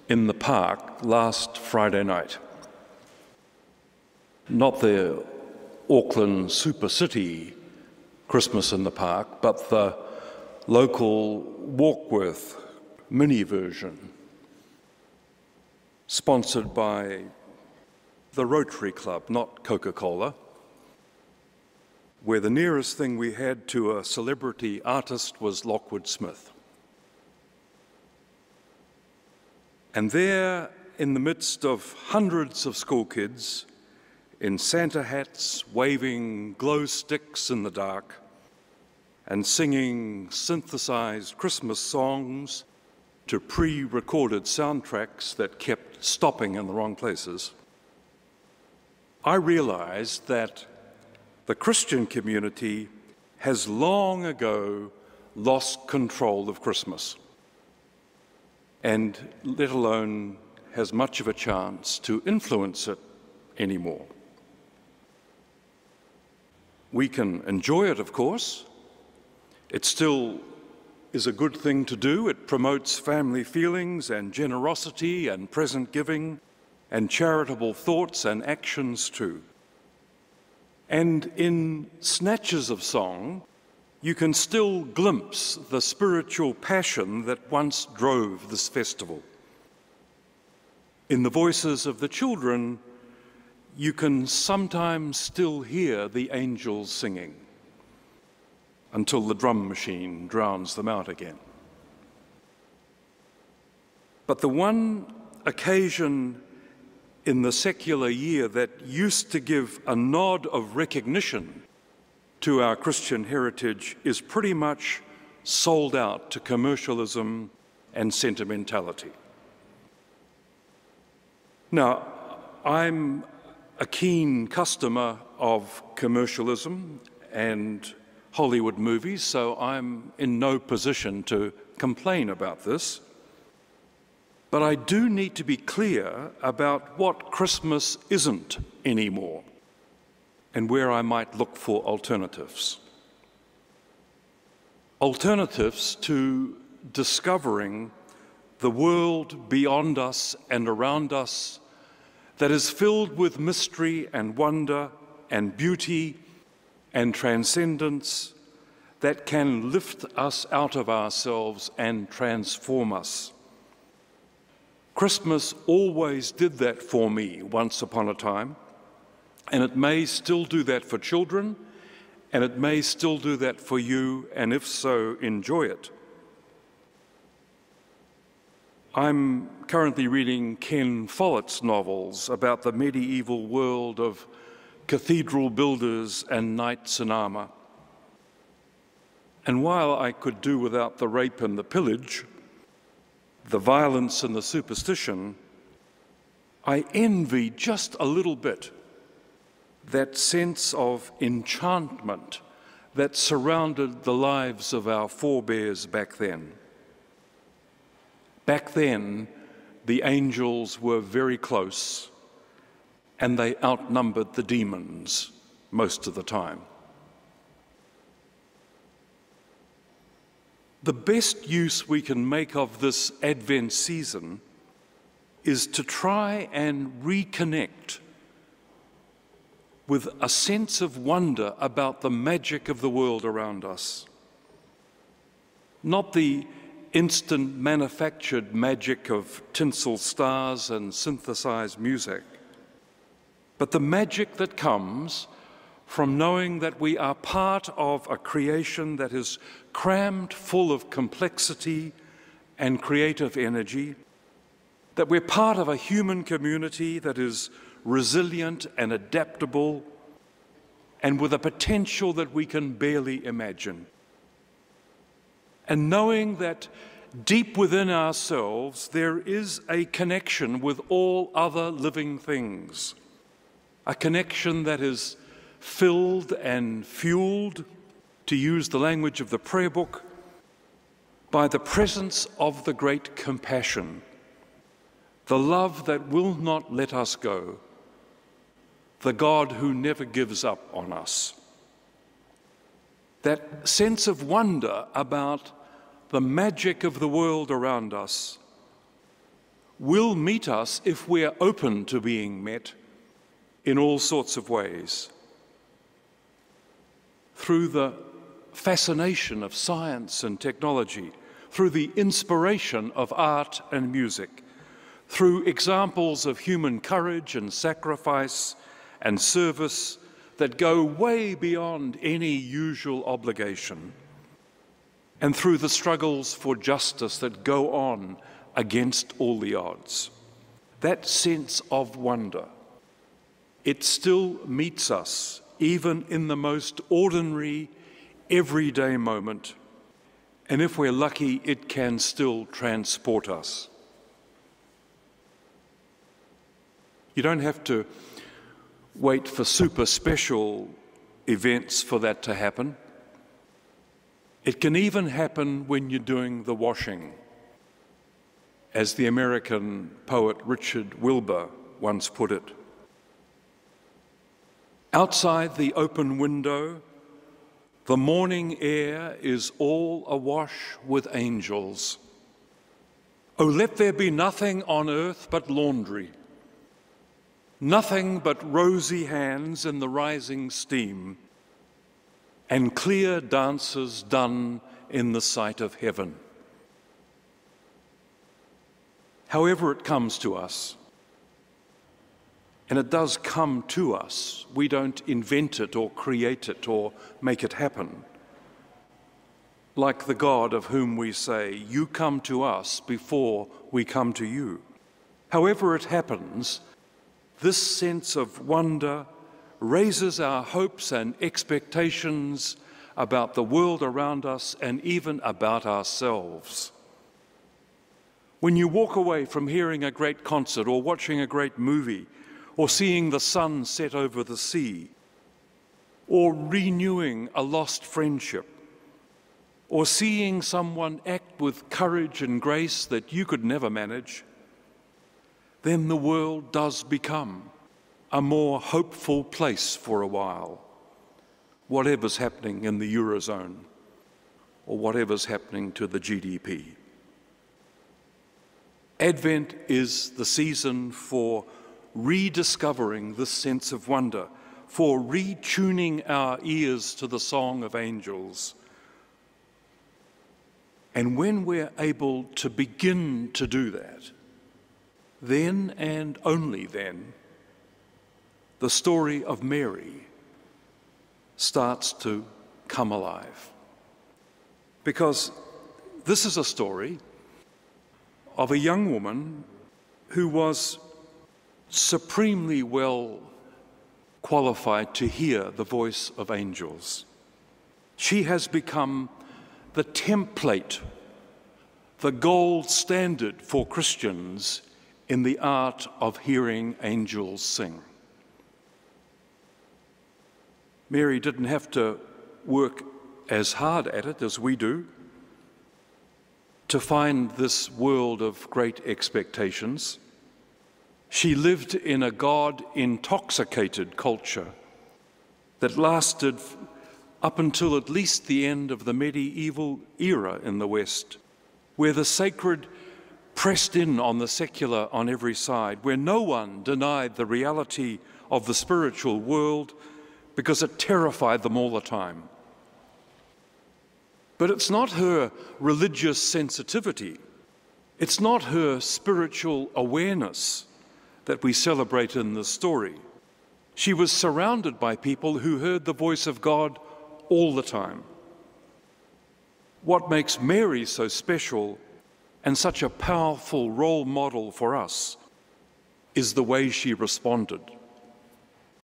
in the park last Friday night. Not the Auckland Super City Christmas in the Park, but the local Warkworth mini version, sponsored by the Rotary Club, not Coca-Cola, where the nearest thing we had to a celebrity artist was Lockwood Smith. And there, in the midst of hundreds of school kids in Santa hats, waving glow sticks in the dark, and singing synthesized Christmas songs to pre-recorded soundtracks that kept stopping in the wrong places, I realized that the Christian community has long ago lost control of Christmas, and let alone has much of a chance to influence it anymore. We can enjoy it, of course. It still is a good thing to do. It promotes family feelings and generosity and present giving and charitable thoughts and actions too. And in snatches of song, you can still glimpse the spiritual passion that once drove this festival. In the voices of the children, you can sometimes still hear the angels singing until the drum machine drowns them out again. But the one occasion in the secular year that used to give a nod of recognition to our Christian heritage is pretty much sold out to commercialism and sentimentality. Now, I'm a keen customer of commercialism and Hollywood movies, so I'm in no position to complain about this. But I do need to be clear about what Christmas isn't anymore and where I might look for alternatives. Alternatives to discovering the world beyond us and around us that is filled with mystery and wonder and beauty and transcendence that can lift us out of ourselves and transform us. Christmas always did that for me once upon a time, and it may still do that for children, and it may still do that for you, and if so, enjoy it. I'm currently reading Ken Follett's novels about the medieval world of cathedral builders and knights in armour. And while I could do without the rape and the pillage, the violence and the superstition, I envy just a little bit that sense of enchantment that surrounded the lives of our forebears back then. Back then, the angels were very close, and they outnumbered the demons most of the time. The best use we can make of this Advent season is to try and reconnect with a sense of wonder about the magic of the world around us. Not the instant manufactured magic of tinsel stars and synthesized music, but the magic that comes from knowing that we are part of a creation that is crammed full of complexity and creative energy, that we're part of a human community that is resilient and adaptable and with a potential that we can barely imagine. And knowing that deep within ourselves there is a connection with all other living things, a connection that is filled and fueled, to use the language of the prayer book, by the presence of the great compassion, the love that will not let us go, the God who never gives up on us. That sense of wonder about the magic of the world around us will meet us if we're open to being met in all sorts of ways. Through the fascination of science and technology, through the inspiration of art and music, through examples of human courage and sacrifice and service that go way beyond any usual obligation, and through the struggles for justice that go on against all the odds. That sense of wonder, it still meets us even in the most ordinary, everyday moment, and if we're lucky, it can still transport us. You don't have to wait for super special events for that to happen. It can even happen when you're doing the washing, as the American poet Richard Wilbur once put it. Outside the open window, the morning air is all awash with angels. Oh, let there be nothing on earth but laundry, nothing but rosy hands in the rising steam, and clear dances done in the sight of heaven. However it comes to us, and it does come to us, we don't invent it or create it or make it happen. Like the God of whom we say, "You come to us before we come to you." However it happens, this sense of wonder raises our hopes and expectations about the world around us and even about ourselves. When you walk away from hearing a great concert or watching a great movie or seeing the sun set over the sea or renewing a lost friendship or seeing someone act with courage and grace that you could never manage, then the world does become a more hopeful place for a while, whatever's happening in the Eurozone or whatever's happening to the GDP. Advent is the season for rediscovering this sense of wonder, for retuning our ears to the song of angels. And when we're able to begin to do that, then and only then, the story of Mary starts to come alive. Because this is a story of a young woman who was supremely well qualified to hear the voice of angels. She has become the template, the gold standard for Christians in the art of hearing angels sing. Mary didn't have to work as hard at it as we do to find this world of great expectations. She lived in a God-intoxicated culture that lasted up until at least the end of the medieval era in the West, where the sacred pressed in on the secular on every side, where no one denied the reality of the spiritual world because it terrified them all the time. But it's not her religious sensitivity, it's not her spiritual awareness that we celebrate in this story. She was surrounded by people who heard the voice of God all the time. What makes Mary so special and such a powerful role model for us is the way she responded.